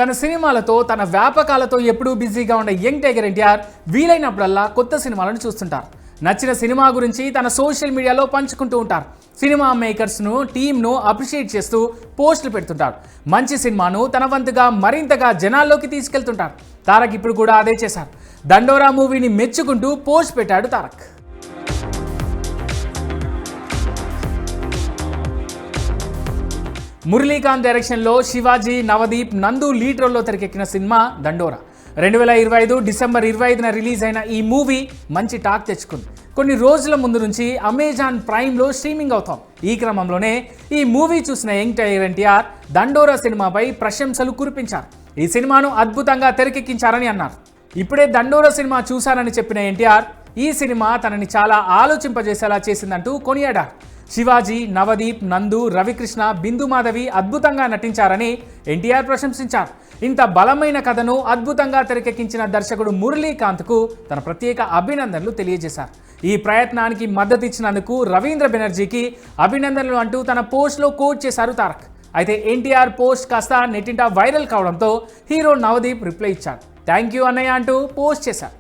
తన సినిమాలతో తన వ్యాపకాలతో ఎప్పుడూ బిజీగా ఉండే యంగ్ టైగర్ ఎన్టీఆర్ వీలైనప్పుడల్లా కొత్త సినిమాలను చూస్తుంటారు. నచ్చిన సినిమా గురించి తన సోషల్ మీడియాలో పంచుకుంటూ ఉంటారు. సినిమా మేకర్స్ను టీమ్ను అప్రిషియేట్ చేస్తూ పోస్టులు పెడుతుంటారు. మంచి సినిమాను తన వంతుగా మరింతగా జనాల్లోకి తీసుకెళ్తుంటారు. తారక్ ఇప్పుడు కూడా అదే చేశారు. దండోరా మూవీని మెచ్చుకుంటూ పోస్ట్ పెట్టాడు తారక్. మురళీకాంత్ డైరెక్షన్లో శివాజీ, నవదీప్, నందు లీడ్ రోల్లో తెరకెక్కిన సినిమా దండోరా. 2025 డిసెంబర్ 25న రిలీజ్ అయిన ఈ మూవీ మంచి టాక్ తెచ్చుకుంది. కొన్ని రోజుల ముందు నుంచి అమెజాన్ ప్రైమ్లో స్ట్రీమింగ్ అవుతాం. ఈ క్రమంలోనే ఈ మూవీ చూసిన యంగ్ టైగర్ ఎన్టీఆర్ దండోరా సినిమాపై ప్రశంసలు కురిపించారు. ఈ సినిమాను అద్భుతంగా తెరకెక్కించారని అన్నారు. ఇప్పుడే దండోరా సినిమా చూశారని చెప్పిన ఎన్టీఆర్ ఈ సినిమా తనని చాలా ఆలోచింపజేసేలా చేసిందంటూ కొనియాడారు. శివాజీ, నవదీప్, నందు, రవికృష్ణ, బిందు మాధవి అద్భుతంగా నటించారని ఎన్టీఆర్ ప్రశంసించారు. ఇంత బలమైన కథను అద్భుతంగా తెరకెక్కించిన దర్శకుడు మురళీకాంత్కు తన ప్రత్యేక అభినందనలు తెలియజేశారు. ఈ ప్రయత్నానికి మద్దతు ఇచ్చినందుకు రవీంద్ర బెనర్జీకి అభినందనలు అంటూ తన పోస్ట్లో కోట్ చేశారు తారక్. అయితే ఎన్టీఆర్ పోస్ట్ కాస్త నెట్టింట వైరల్ కావడంతో హీరో నవదీప్ రిప్లై ఇచ్చాడు. థ్యాంక్ యూ అన్నయ్య అంటూ పోస్ట్ చేశారు.